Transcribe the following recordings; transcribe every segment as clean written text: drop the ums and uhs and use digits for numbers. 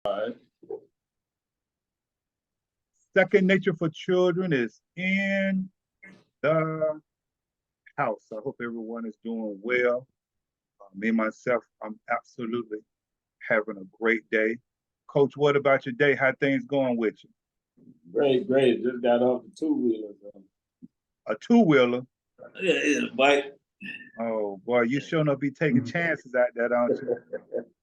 All Second Nature for Children is in the house. I hope everyone is doing well. Me myself, I'm absolutely having a great day. Coach, what about your day? How things going with you? right. Great. Just got off the two-wheeler. A two-wheeler? Yeah, bike. Oh boy, you sure not be taking chances out there, don't you?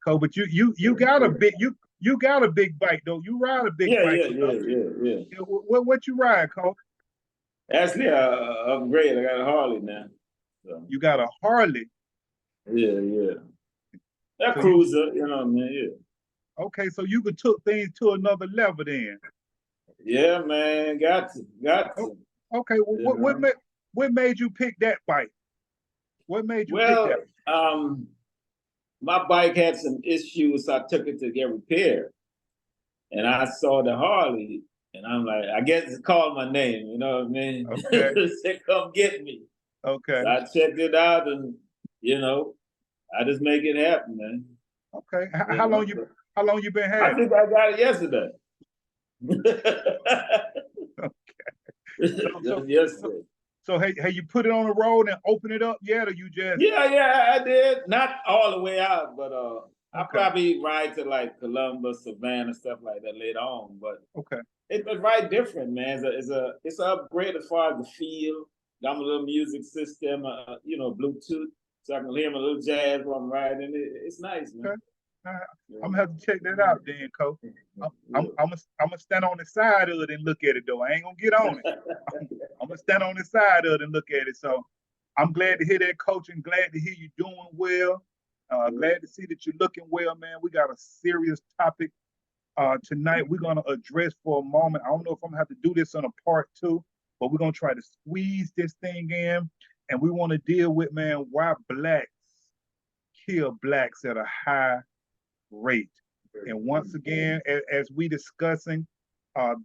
Coach, but you got a big you got a big bike though. You ride a big Yeah, bike. yeah. What you ride, Coach? Actually, I upgrade. I got a Harley now. So. You got a Harley. Yeah. That So cruiser, you know what I mean? Yeah. Okay, so you could took things to another level then. Yeah, man. Got to. Okay, well, what made you pick that bike? What made you pick Well, that? my bike had some issues, so I took it to get repaired. And I saw the Harley, and I'm like, I guess it's called my name, you know what I mean? Okay. Said, come get me. Okay. So I checked it out, and I just make it happen, man. Okay. How long you been having? I think I got it yesterday. Okay. Yesterday. So have you put it on the road and open it up yet, or you just? Yeah, I did. Not all the way out, but I'll Okay. probably ride to like Columbus, Savannah, stuff like that later on. But Okay. it's right different, man. It's an upgrade as far as the feel. Got my little music system, Bluetooth, so I can hear my little jazz while I'm riding. It's nice, man. Okay. I'm gonna have to check that out then, Coach. I'm gonna stand on the side of it and look at it though. I ain't gonna get on it. I'm gonna stand on the side of it and look at it. So I'm glad to hear that, Coach, and glad to hear you doing well. Glad to see that you're looking well, man. We got a serious topic tonight. We're gonna address for a moment. I don't know if I'm gonna have to do this on a part two, but we're gonna try to squeeze this thing in, and we want to deal with, man, why blacks kill blacks at a high rate. And once again, as we discussing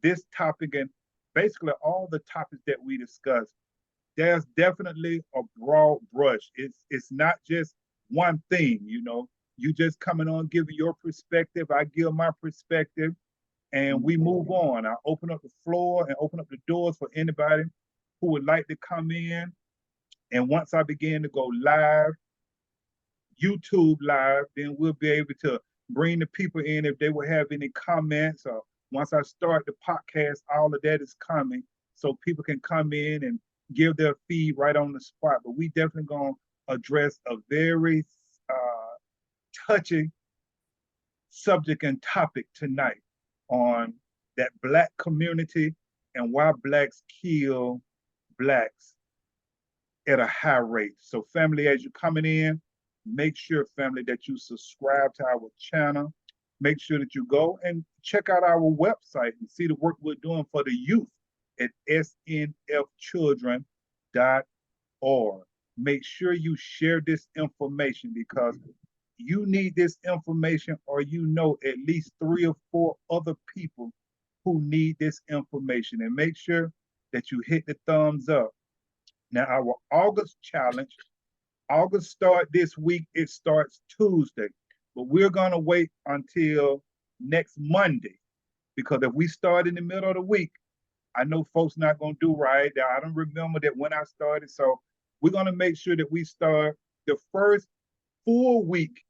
this topic and basically all the topics that we discuss, there's definitely a broad brush. It's not just one thing, You just coming on giving your perspective, I give my perspective, and we move on. I open up the floor and open up the doors for anybody who would like to come in. And once I begin to go live, YouTube live, then we'll be able to bring the people in if they will have any comments. Or once I start the podcast, all of that is coming, so people can come in and give their feed right on the spot. But we definitely gonna address a very touchy subject and topic tonight on that black community and why blacks kill blacks at a high rate. So family, as you're coming in, make sure, family, that you subscribe to our channel. Make sure that you go and check out our website and see the work we're doing for the youth at snfchildren.org. Make sure you share this information because you need this information, or at least 3 or 4 other people who need this information. And make sure that you hit the thumbs up. Now, our August challenge, August start this week. It starts Tuesday, but we're gonna wait until next Monday, because if we start in the middle of the week, I know folks not gonna do right. I don't remember that when I started, so we're gonna make sure that we start the first full week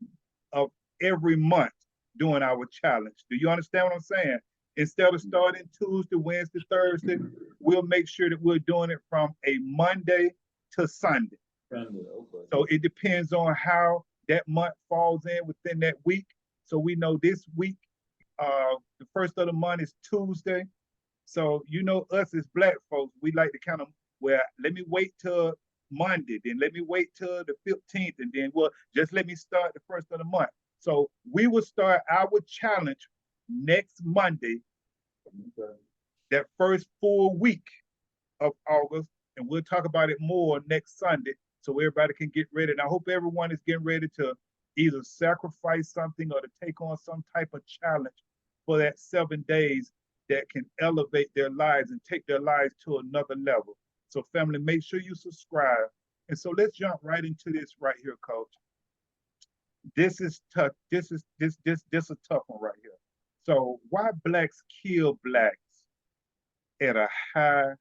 of every month doing our challenge. Do you understand what I'm saying? Instead of starting Tuesday, Wednesday, Thursday, we'll make sure that we're doing it from a Monday to Sunday. Okay. So it depends on how that month falls in within that week. So we know this week, the first of the month is Tuesday. So us as black folks, we like to kind of, let me wait till Monday, then let me wait till the 15th, and then just let me start the first of the month. So we will start our challenge next Monday, that first full week of August, and we'll talk about it more next Sunday so everybody can get ready. And I hope everyone is getting ready to either sacrifice something or to take on some type of challenge for that 7 days that can elevate their lives and take their lives to another level. So family, make sure you subscribe. And so let's jump right into this right here, Coach. This is tough. This is a tough one right here. So why blacks kill blacks at a high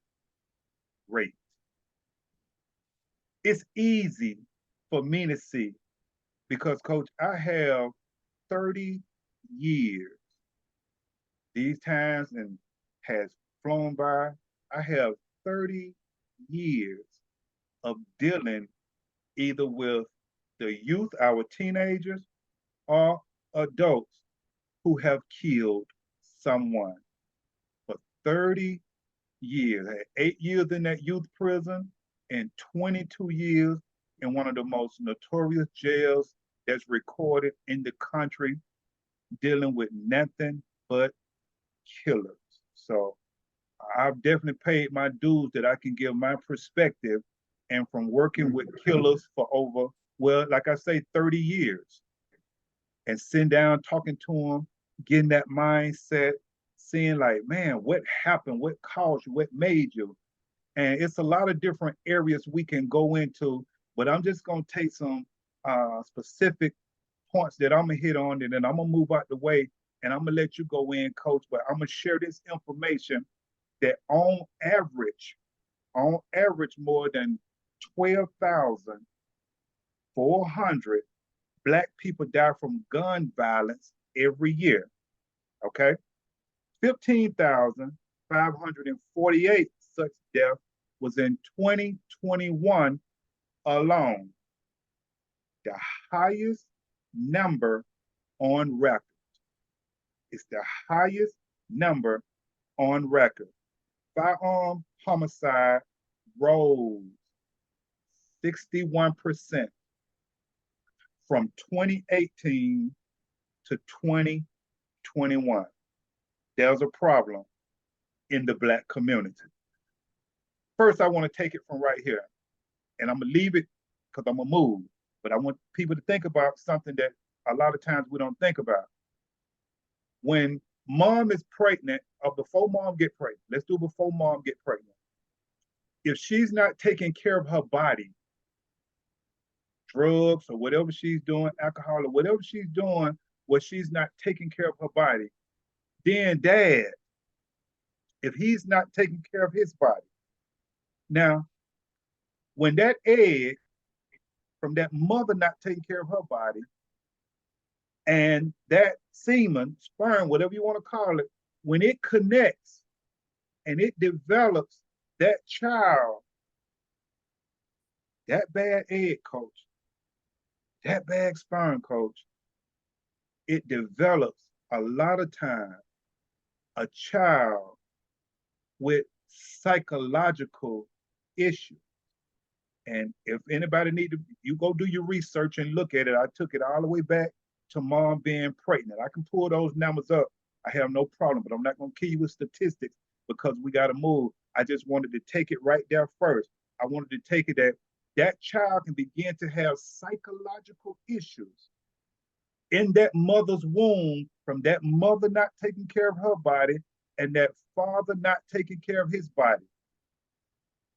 rate? It's easy for me to see because, Coach, I have 30 years. These times and has flown by. I have 30 years of dealing either with the youth, our teenagers, or adults who have killed someone for 30 years. I had 8 years in that youth prison and 22 years in one of the most notorious jails that's recorded in the country, dealing with nothing but killers. So I've definitely paid my dues that I can give my perspective. And from working with killers for over, well, like I say, 30 years, and sitting down, talking to them, getting that mindset, seeing like, man, what happened? What caused you? What made you? And it's a lot of different areas we can go into, but I'm just going to take some specific points that I'm going to hit on, and then I'm going to move out the way, and I'm going to let you go in, Coach, but I'm going to share this information that on average, more than 12,400 Black people die from gun violence every year, okay? 15,548 such deaths was in 2021 alone, the highest number on record. It's the highest number on record. Firearm homicide rose 61% from 2018 to 2021. There's a problem in the Black community. First, I want to take it from right here, and I'm going to leave it because I'm going to move, but I want people to think about something that a lot of times we don't think about. When mom is pregnant, or before mom get pregnant, let's do before mom get pregnant. If she's not taking care of her body, drugs or whatever she's doing, alcohol or whatever she's doing, where she's not taking care of her body, then dad, if he's not taking care of his body. Now, when that egg from that mother not taking care of her body, and that semen, sperm, whatever you want to call it, when it connects and it develops, that child, that bad egg, Coach, that bad sperm, Coach, it develops a lot of time a child with psychological issues. And if anybody need to, you go do your research and look at it. I took it all the way back to mom being pregnant. I can pull those numbers up. I have no problem, but I'm not going to kill you with statistics because we got to move. I just wanted to take it right there first. I wanted to take it that that child can begin to have psychological issues in that mother's womb from that mother not taking care of her body and that father not taking care of his body.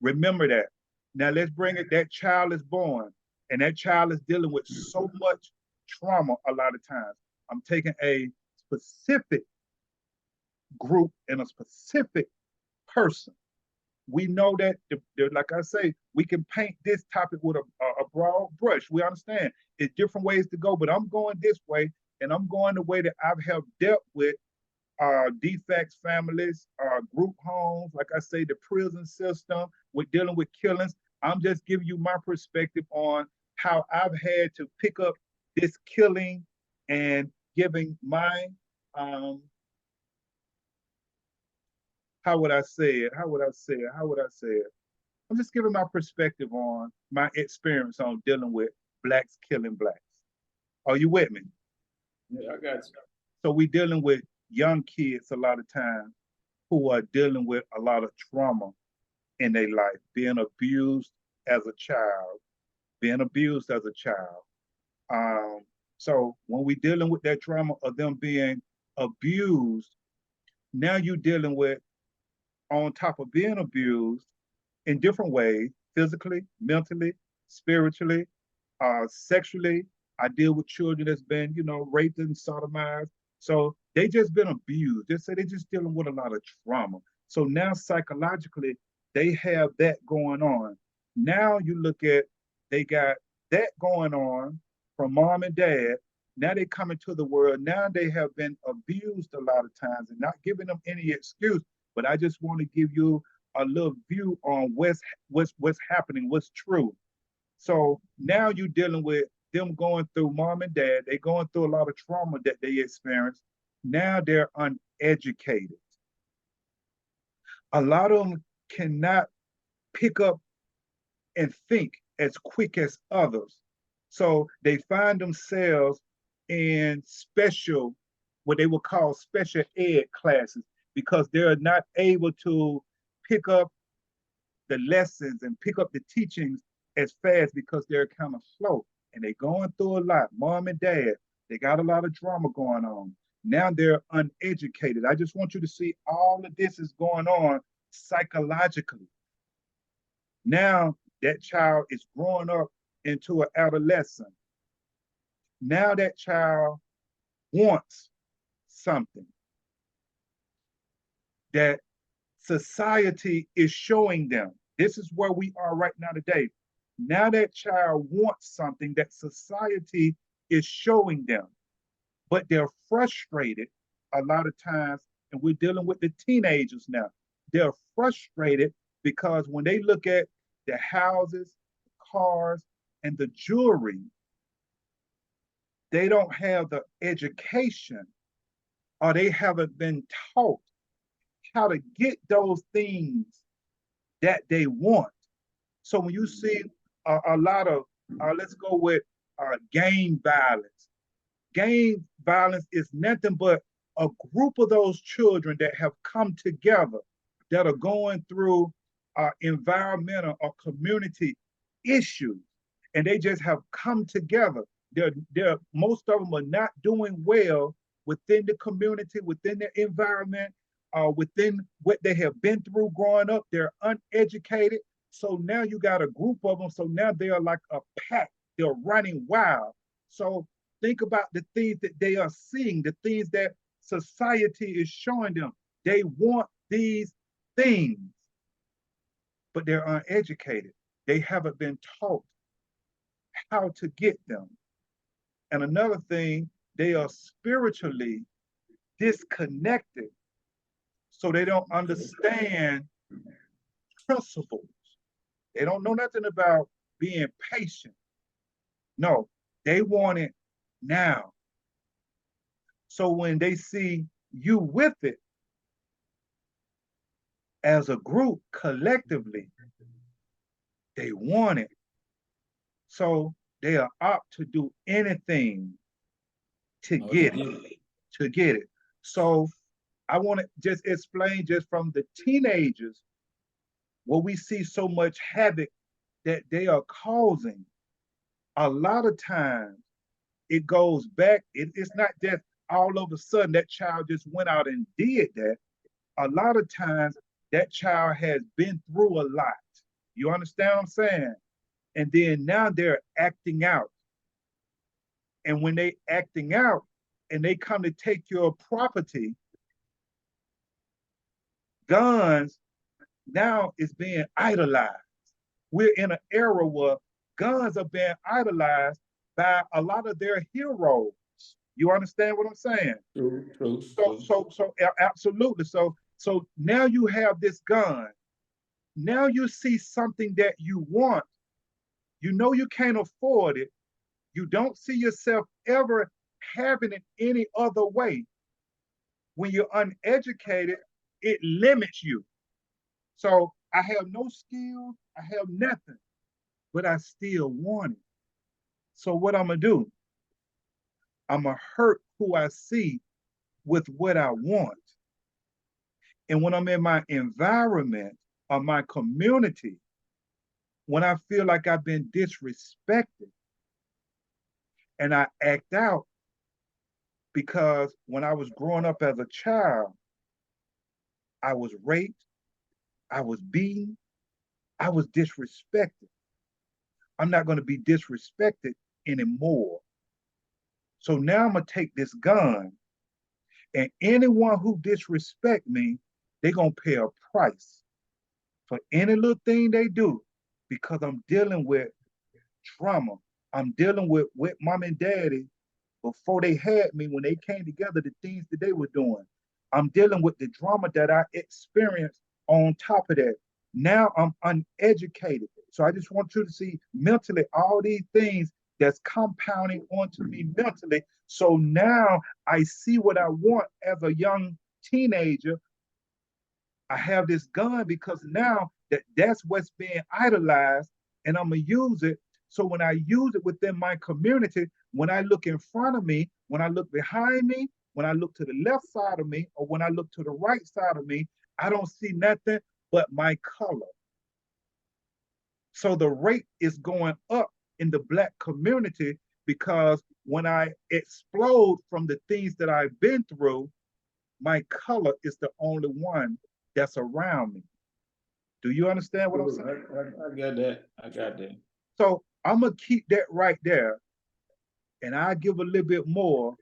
Remember that. Now let's bring it, that child is born and that child is dealing with so much trauma a lot of times. I'm taking a specific group and a specific person. We know that, like I say, we can paint this topic with a broad brush. We understand it's different ways to go, but I'm going this way, and I'm going the way that I have dealt with defects families, group homes, like I say, the prison system, with dealing with killings. I'm just giving you my perspective on how I've had to pick up this killing and giving my, how would I say it? I'm just giving my perspective on my experience on dealing with blacks killing blacks. Are you with me? Yeah, I got you. So we dealing with young kids a lot of times who are dealing with a lot of trauma in their life, being abused as a child. So when we dealing with that trauma of them being abused, now you're dealing with, on top of being abused in different ways, physically, mentally, spiritually, sexually. I deal with children that's been, raped and sodomized. So They just been abused. They say they just dealing with a lot of trauma. So now psychologically, they have that going on. Now you look at, they got that going on from mom and dad. Now they come into the world. Now they have been abused a lot of times, and not giving them any excuse. But I just want to give you a little view on what's happening, what's true. So now you're dealing with them going through, mom and dad, they're going through a lot of trauma that they experienced. Now they're uneducated. A lot of them cannot pick up and think as quick as others. So they find themselves in special, what they would call special ed classes, because they're not able to pick up the lessons and pick up the teachings as fast because they're kind of slow, and they're going through a lot. Mom and dad, they got a lot of drama going on. Now they're uneducated. I just want you to see all of this is going on psychologically. Now that child is growing up into an adolescent. Now that child wants something that society is showing them. This is where we are right now today. Now that child wants something that society is showing them, but they're frustrated a lot of times, and we're dealing with the teenagers now. They're frustrated because when they look at the houses, the cars, and the jewelry, they don't have the education, or they haven't been taught how to get those things that they want. So when you see a lot of, let's go with gang violence. Gang violence is nothing but a group of those children that have come together, that are going through environmental or community issues, and they just have come together. They're most of them are not doing well within the community, within the environment, within what they have been through growing up. They're uneducated. So now you got a group of them. So now they are like a pack. They're running wild. So think about the things that they are seeing, the things that society is showing them. They want these things, but they're uneducated. They haven't been taught how to get them. And another thing, they are spiritually disconnected. So they don't understand principles. They don't know nothing about being patient. No, they want it now. So when they see you with it as a group, collectively, they want it. So they are opt to do anything to get it. So I want to just explain just from the teenagers what we see so much havoc that they are causing. A lot of times it goes back, it's not just all of a sudden that child just went out and did that. A lot of times that child has been through a lot. You understand what I'm saying? And then now they're acting out. And when they acting out and they come to take your property, guns now is being idolized. We're in an era where guns are being idolized by a lot of their heroes. You understand what I'm saying? True. So absolutely. So now you have this gun. Now you see something that you want. You know you can't afford it. You don't see yourself ever having it any other way. When you're uneducated, it limits you. So I have no skills, I have nothing, but I still want it. So what I'm gonna do? I'm gonna hurt who I see with what I want. And when I'm in my environment or my community, when I feel like I've been disrespected and I act out, because when I was growing up as a child, I was raped, I was beaten, I was disrespected. I'm not going to be disrespected anymore. So now I'm going to take this gun And anyone who disrespect me, they're going to pay a price for any little thing they do because I'm dealing with trauma. I'm dealing with mom and daddy before they had me, when they came together, the things that they were doing. I'm dealing with the drama that I experienced on top of that. Now I'm uneducated. So I just want you to see mentally all these things that's compounding onto me mentally. So now I see what I want as a young teenager. I have this gun because now that's what's being idolized, and I'm gonna use it. So when I use it within my community, when I look in front of me, when I look behind me, when I look to the left side of me, or when I look to the right side of me, I don't see nothing but my color. So the rate is going up in the Black community because when I explode from the things that I've been through, my color is the only one that's around me. Do you understand what I'm saying? I got that. I got that. So I'm gonna keep that right there, and I give a little bit more.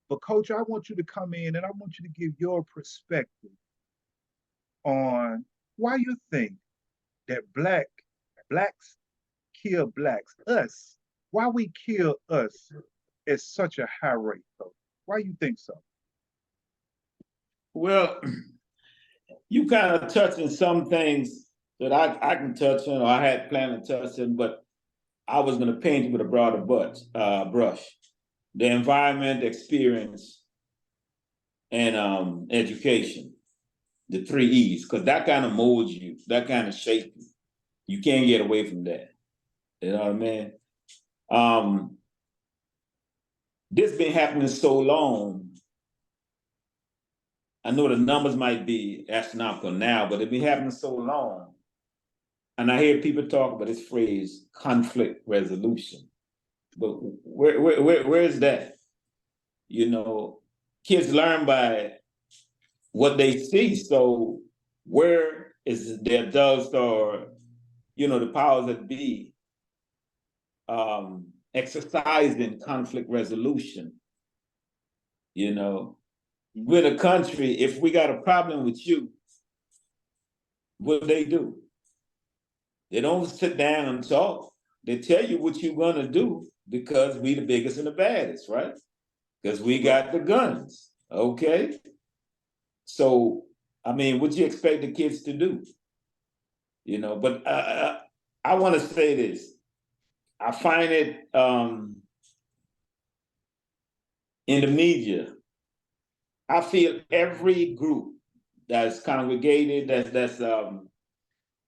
But Coach, I want you to come in and I want you to give your perspective on why you think that blacks kill blacks, us. Why we kill us at such a high rate, Coach? Why you think so? Well, you kind of touching some things that I can touch on, or I had planned to touch on, but I was going to paint it with a broader brush. The environment, experience, and education, the 3 E's, because that kind of molds you, that kind of shapes you. You can't get away from that. You know what I mean? This been happening so long. I know the numbers might be astronomical now, but it's been happening so long. And I hear people talk about this phrase, conflict resolution. But where is that? You know, kids learn by what they see. So where is the adults, or, the powers that be, exercising conflict resolution? We're in a country, if we got a problem with you, what they do? They don't sit down and talk. They tell you what you're gonna do because we the biggest and the baddest, right? Because we got the guns, okay? So, I mean, what you expect the kids to do? But I want to say this. I find it in the media. I feel every group that's congregated, that's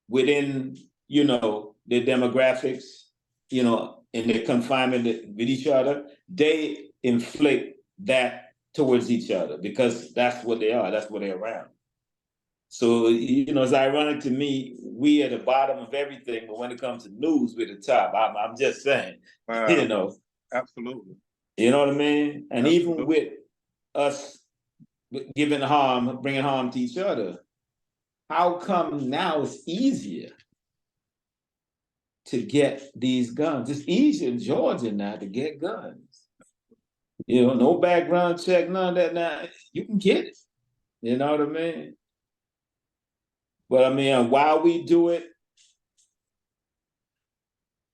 within, their demographics, in their confinement with each other, they inflict that towards each other because that's what they are, that's what they're around. So, it's ironic to me, we at the bottom of everything, but when it comes to news, we're the top. I'm just saying, Wow. Absolutely. You know what I mean? And Absolutely. even with us bringing harm to each other, how come now it's easier to get these guns? It's easier in Georgia now to get guns. No background check, none of that now. You can get it. You know what I mean? But I mean, why we do it,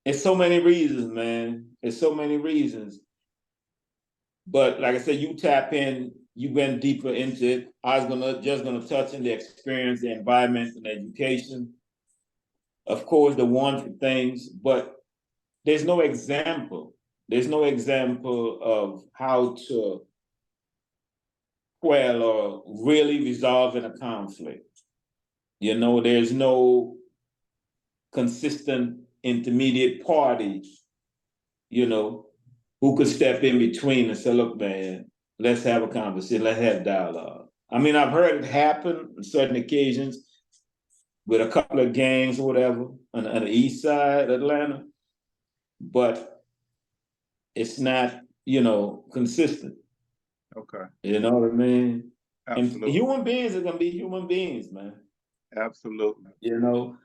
it's so many reasons, man. It's so many reasons. But like I said, you tap in, you went deeper into it. I was just gonna touch on the experience, the environment, and education. Of course, the wonderful things, but there's no example. There's no example of how to quell or really resolving a conflict. There's no consistent intermediate party, who could step in between and say, look, man, let's have a conversation, let's have dialogue. I mean, I've heard it happen on certain occasions with a couple of gangs or whatever on the east side of Atlanta, but it's not, consistent. Okay. You know what I mean? Absolutely. And human beings are gonna be human beings, man. Absolutely. Absolutely.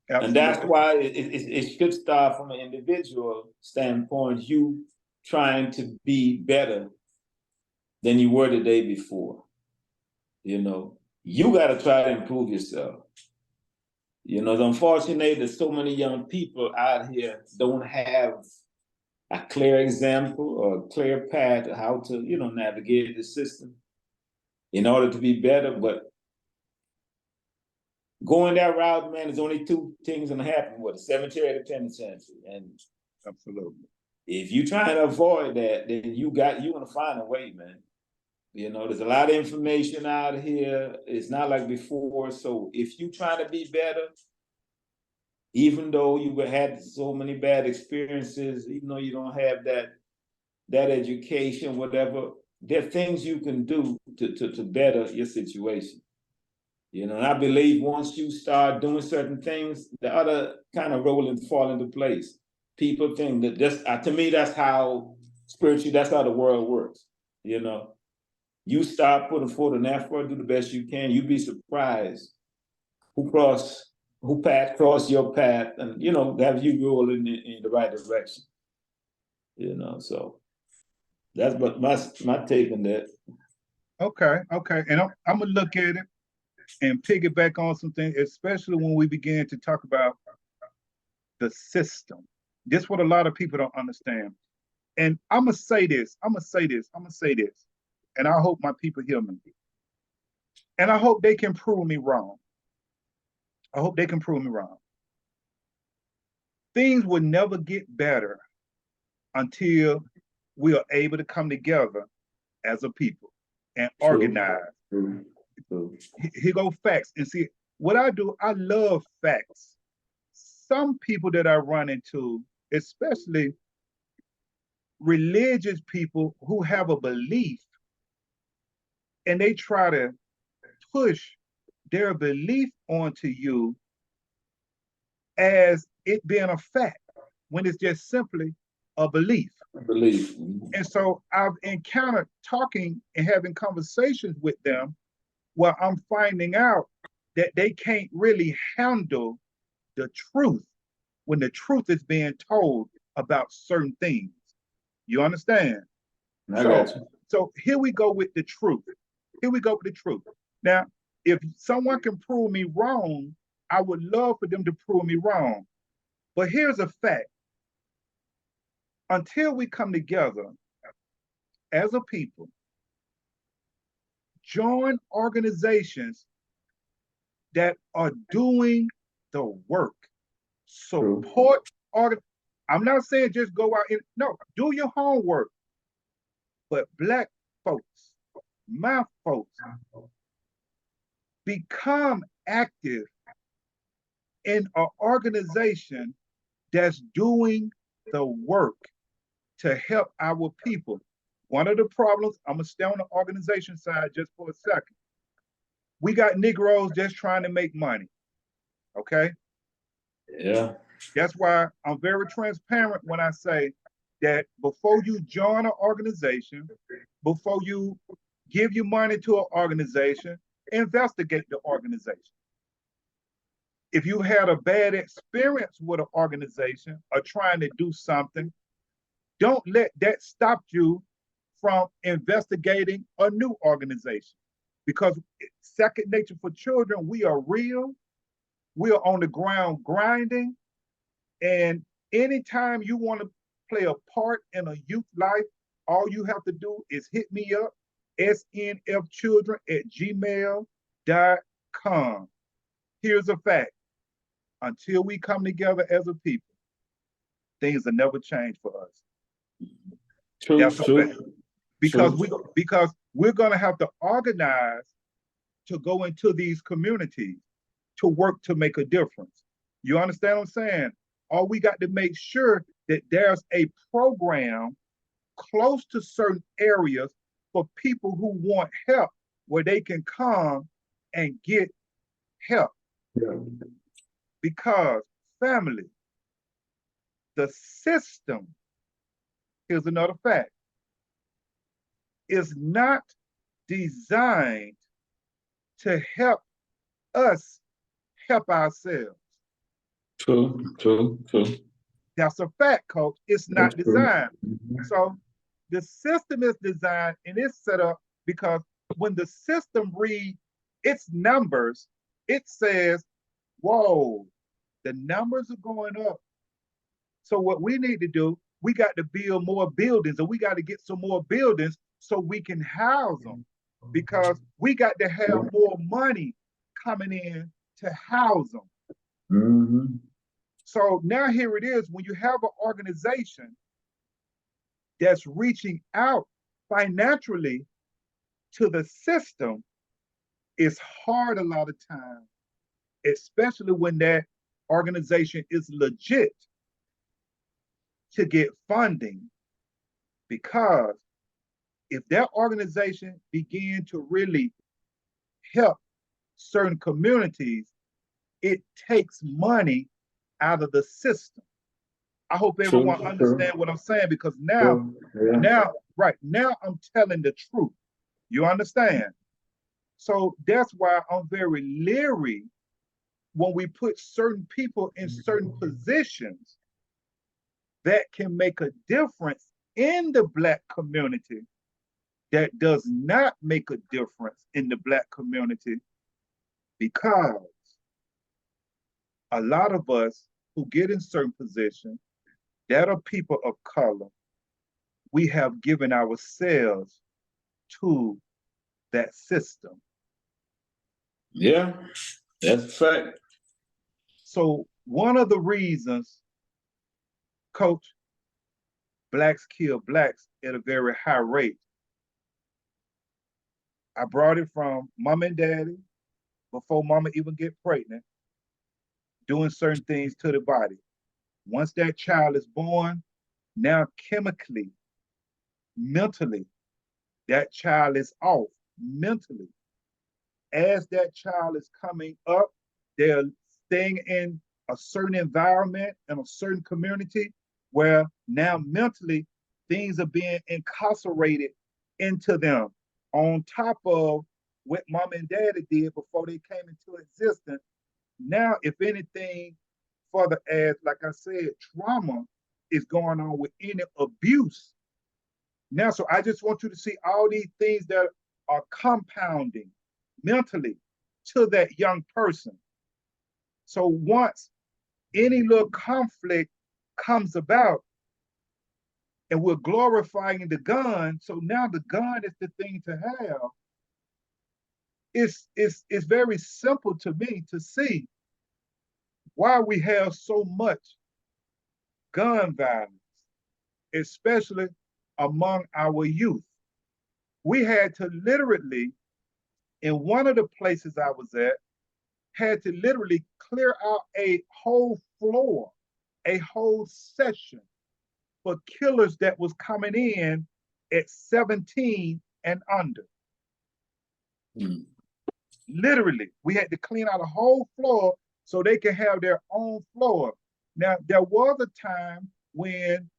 And that's why it should start from an individual standpoint, you trying to be better than you were the day before. You know, you got to try to improve yourself. You know, it's unfortunate that so many young people out here don't have a clear example or a clear path of how to, you know, navigate the system in order to be better. But going that route, man, there's only two things gonna happen: what, the cemetery or the penitentiary. And Absolutely. if you trying to avoid that, then you're gonna find a way, man. You know, there's a lot of information out here. It's not like before. So if you trying to be better, even though you had so many bad experiences, even though you don't have that education, whatever, there are things you can do to better your situation. You know, and I believe once you start doing certain things, the other kind of roll and fall into place. People think that to me, that's how spiritually, that's how the world works. You know, you start putting forth an effort, do the best you can. You'd be surprised who cross your path, and you know, have you roll in the right direction. You know, so that's my take on that. Okay, okay. And I'm gonna look at it and piggyback on something, especially when we begin to talk about the system. This is what a lot of people don't understand. And I'm gonna say this, and I hope my people hear me. And I hope they can prove me wrong. I hope they can prove me wrong. Things will never get better until we are able to come together as a people and organize. True. True. Here go facts. And see, what I do, I love facts. Some people that I run into, especially religious people who have a belief and they try to push their belief onto you as it being a fact when it's just simply a belief. Belief. And so I've encountered talking and having conversations with them where I'm finding out that they can't really handle the truth when the truth is being told about certain things. You understand? I got you. So here we go with the truth. Here we go with the truth. Now, if someone can prove me wrong, I would love for them to prove me wrong. But here's a fact. Until we come together as a people, join organizations that are doing the work, support. I'm not saying just go out and no, do your homework. But Black folks, my folks, become active in an organization that's doing the work to help our people. One of the problems, I'm gonna stay on the organization side just for a second. We got Negroes just trying to make money. Okay? Yeah. That's why I'm very transparent when I say that before you join an organization, before you give your money to an organization, investigate the organization. If you had a bad experience with an organization or trying to do something, don't let that stop you from investigating a new organization. Because second nature for children, we are real, we are on the ground grinding, and anytime you want to play a part in a youth life, all you have to do is hit me up, snfchildren@gmail.com. Here's a fact. Until we come together as a people, things will never change for us. True, That's a fact. Because true. we're gonna have to organize to go into these communities to work to make a difference. You understand what I'm saying? All we got to make sure that there's a program close to certain areas for people who want help where they can come and get help. Yeah. Because family, the system, here's another fact, is not designed to help us help ourselves. True. That's a fact, coach. It's not That's true. designed. So the system is designed and it's set up because when the system reads its numbers, it says, whoa, the numbers are going up. So what we need to do, we got to build more buildings, and we got to get some more buildings so we can house them, because we got to have more money coming in to house them. Mm-hmm. So now here it is, when you have an organization that's reaching out financially to the system, it's hard a lot of times, especially when that organization is legit, to get funding, because if that organization begin to really help certain communities, it takes money out of the system. I hope everyone understands what I'm saying, because now, right now, I'm telling the truth. You understand? So that's why I'm very leery when we put certain people in certain positions that can make a difference in the Black community, that does not make a difference in the Black community, because a lot of us who get in certain positions that are people of color, we have given ourselves to that system. Yeah, that's a fact. So one of the reasons, Coach, Blacks kill Blacks at a very high rate, I brought it from mom and daddy, before mama even get pregnant, doing certain things to the body. Once that child is born, now chemically, mentally, that child is off mentally. As that child is coming up, they're staying in a certain environment and a certain community where now mentally things are being incarcerated into them, on top of what mom and daddy did before they came into existence. Now, if anything, further as, like I said, trauma is going on with any abuse. Now, so I just want you to see all these things that are compounding mentally to that young person. So once any little conflict comes about, and we're glorifying the gun, so now the gun is the thing to have. It's very simple to me to see why we have so much gun violence, especially among our youth. We had to literally, in one of the places I was at, had to literally clear out a whole floor, a whole session for killers that was coming in at 17 and under. Mm. Literally, we had to clean out a whole floor so they can have their own floor. Now, there was a time when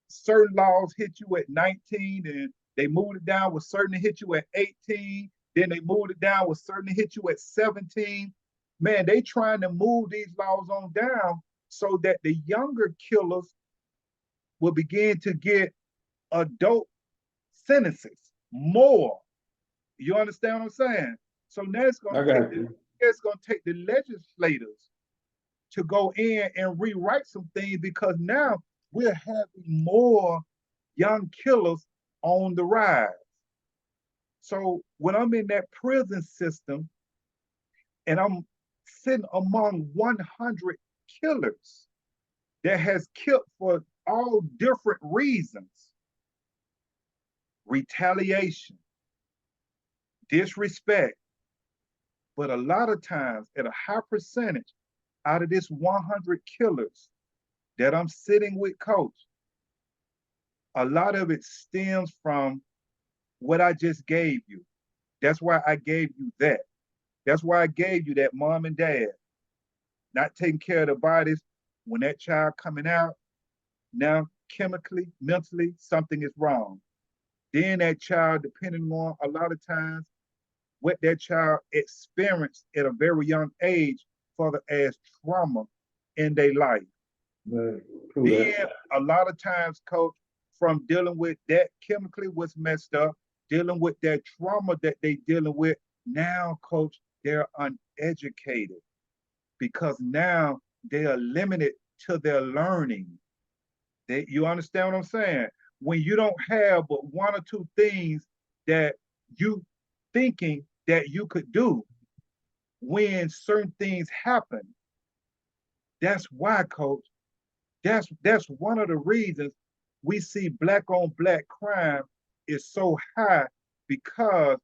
certain laws hit you at 19, and they moved it down with certain to hit you at 18. Then they moved it down with certain to hit you at 17. Man, they trying to move these laws on down so that the younger killers will begin to get adult sentences more. You understand what I'm saying? So now it's going to take the legislators to go in and rewrite some things, because now we're having more young killers on the rise. So when I'm in that prison system and I'm sitting among 100 killers that has killed for all different reasons, retaliation, disrespect, but a lot of times at a high percentage out of this 100 killers that I'm sitting with, Coach, a lot of it stems from what I just gave you. That's why I gave you that. That's why I gave you that mom and dad not taking care of the bodies when that child coming out. Now, chemically, mentally, something is wrong. Then that child, depending on a lot of times what that child experienced at a very young age, further as trauma in their life. Right. Then a lot of times, Coach, from dealing with that chemically what's messed up, dealing with that trauma that they dealing with. Now, coach, they're uneducated because now they are limited to their learning. You understand what I'm saying? When you don't have but one or two things that you thinking that you could do when certain things happen, that's why, coach. That's one of the reasons we see black on black crime is so high because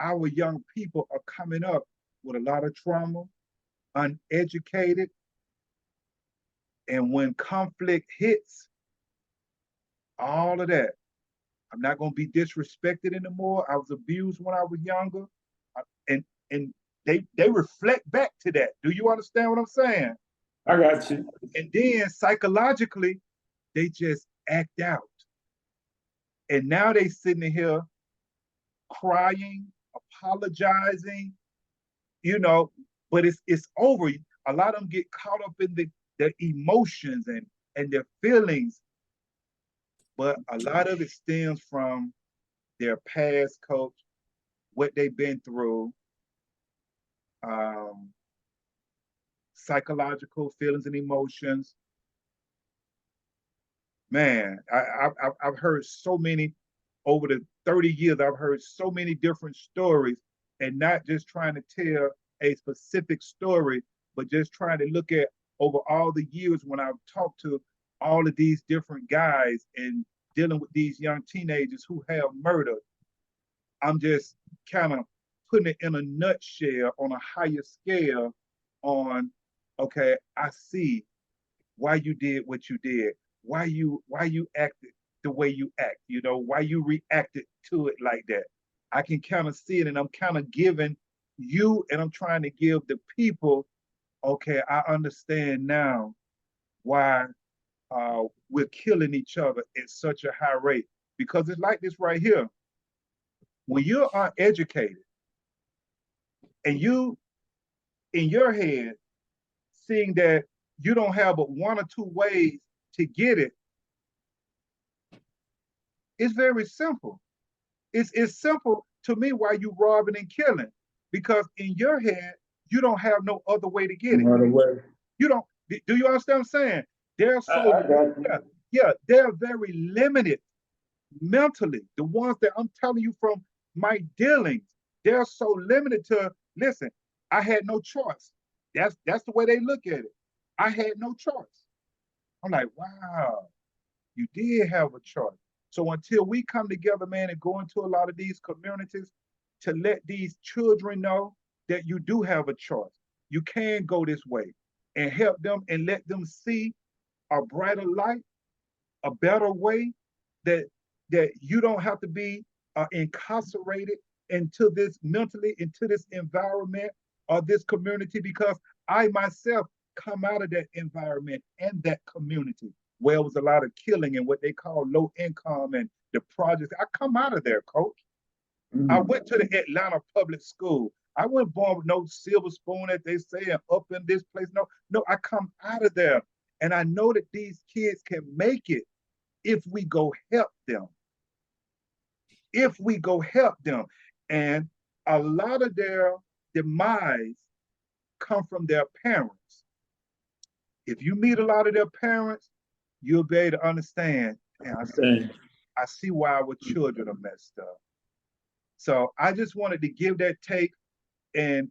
our young people are coming up with a lot of trauma, uneducated, and when conflict hits, all of that. I'm not going to be disrespected anymore. I was abused when I was younger, and and they reflect back to that. Do you understand what I'm saying? I got you. And then psychologically, they just act out. And now they sitting here crying, apologizing, you know, but it's over. A lot of them get caught up in the emotions and their feelings, but a lot of it stems from their past, coach, what they've been through, um, psychological feelings and emotions. Man, I've heard so many over the 30 years. I've heard so many different stories, and not just trying to tell a specific story, but just trying to look at over all the years when I've talked to all of these different guys and dealing with these young teenagers who have murdered. I'm just kind of putting it in a nutshell on a higher scale on, okay, I see why you did what you did, why you acted the way you act, why you reacted to it like that. I can kind of see it, and I'm kind of giving you, and I'm trying to give the people, okay, I understand now why we're killing each other at such a high rate. Because it's like this right here. When you're uneducated and you in your head seeing that you don't have but one or two ways to get it, it's very simple. It's simple to me why you robbing and killing. Because in your head, you don't have no other way to get it. You don't, do you understand what I'm saying? They're so, yeah, they're very limited mentally. The ones that I'm telling you from my dealings, they're so limited to, listen, I had no choice. That's the way they look at it. I had no choice. I'm like, wow, you did have a choice. So until we come together, man, and go into a lot of these communities to let these children know that you do have a choice. You can go this way and help them and let them see a brighter light, a better way that you don't have to be incarcerated into this mentally, into this environment or this community, because I myself come out of that environment and that community where it was a lot of killing and what they call low income and the projects. I come out of there, coach. I went to the Atlanta public school. I wasn't born with no silver spoon, as they say, and up in this place. No, I come out of there. And I know that these kids can make it if we go help them. If we go help them. And a lot of their demise come from their parents. If you meet a lot of their parents, you'll be able to understand. And I see why our children are messed up. So I just wanted to give that take, and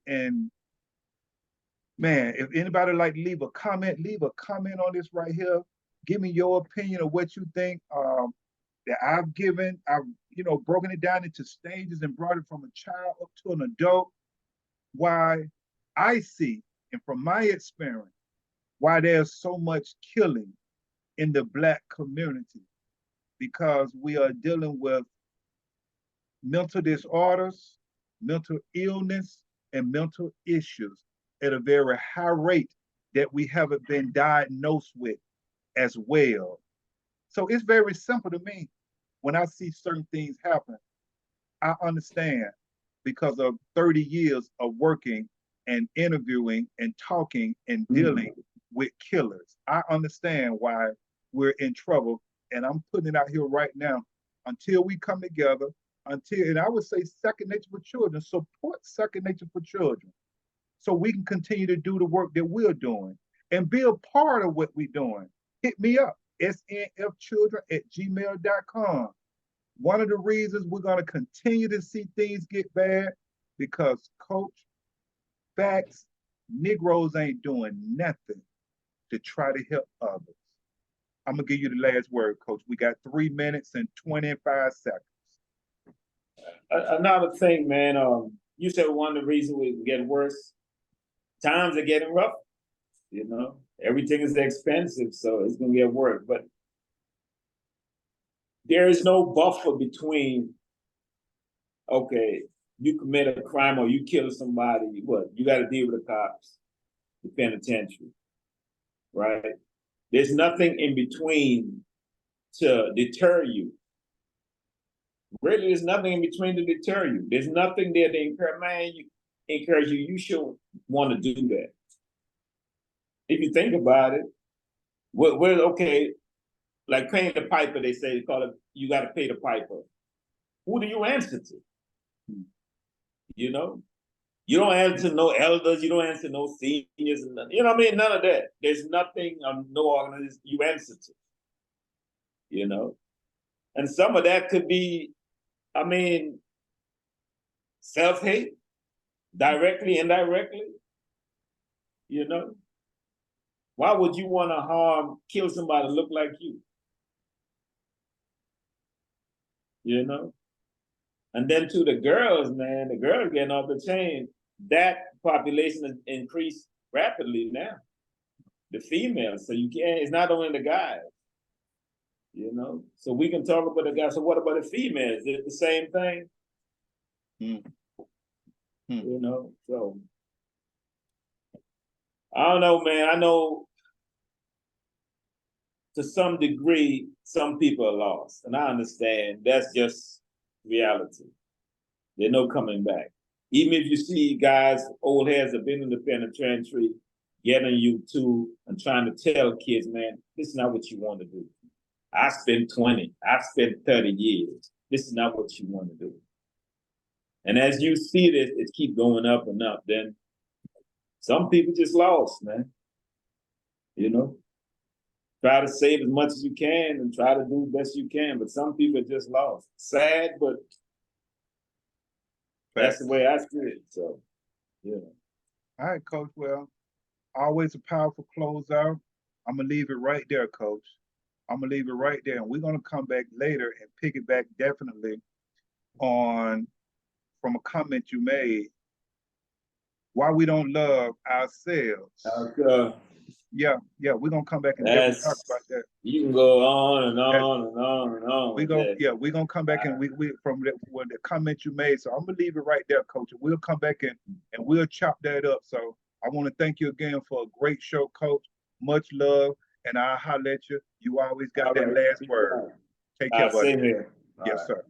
man, if anybody like leave a comment on this right here. Give me your opinion of what you think that I've given. I've broken it down into stages and brought it from a child up to an adult. Why I see, and from my experience, why there's so much killing in the Black community, because we are dealing with mental disorders, mental illness, and mental issues at a very high rate that we haven't been diagnosed with as well. So it's very simple to me. When I see certain things happen, I understand because of 30 years of working and interviewing and talking and dealing with killers. I understand why we're in trouble, and I'm putting it out here right now. Until we come together until, and I would say second nature for children, support second nature for children so we can continue to do the work that we're doing and be a part of what we're doing. Hit me up, snfchildren@gmail.com. One of the reasons we're going to continue to see things get bad because, Coach, facts, Negroes ain't doing nothing to try to help others. I'm going to give you the last word, Coach. We got 3 minutes and 25 seconds. Another thing, man, you said one of the reasons we're getting worse. Times are getting rough, you know. Everything is expensive, so it's going to get worse. But there is no buffer between, okay, you commit a crime or you kill somebody, what? You got to deal with the cops, the penitentiary, right? There's nothing in between to deter you. Really, there's nothing in between to deter you. There's nothing there to encourage you. You should want to do that. If you think about it, we're okay, like paying the piper, they say, call it, you got to pay the piper. Who do you answer to? You know? You don't answer no elders, you don't answer no seniors, and you know what I mean? None of that. There's nothing, no organization you answer to. You know? And some of that could be, I mean, self-hate, directly, indirectly. You know? Why would you want to kill somebody that look like you? You know? And then to the girls, man, the girls getting off the chain, that population has increased rapidly now. The females, so you can't, it's not only the guys, you know? So we can talk about the guys, so what about the females? Is it the same thing? You know, so. I don't know, man. I know to some degree, some people are lost. And I understand that's just reality. There's no coming back. Even if you see guys, old heads have been in the penitentiary, getting you to and trying to tell kids, man, this is not what you want to do. I spent 20, I spent 30 years. This is not what you want to do. And as you see this, it keeps going up and up. Then some people just lost, man. You know? Try to save as much as you can and try to do the best you can, but some people are just lost. Sad, but that's the way I see it. So, yeah. All right, Coach. Well, always a powerful closeout. I'm going to leave it right there, Coach. I'm going to leave it right there. And we're going to come back later and piggyback definitely on from a comment you made, why we don't love ourselves. Yeah, we're gonna come back and definitely talk about that. You can go on and on and on and on. We're gonna come back and we from the comment you made. So I'm gonna leave it right there, Coach. We'll come back and we'll chop that up. So I want to thank you again for a great show, Coach. Much love, and I'll holler at you. You always got that last word. Take care, buddy. Same here. Yes, sir.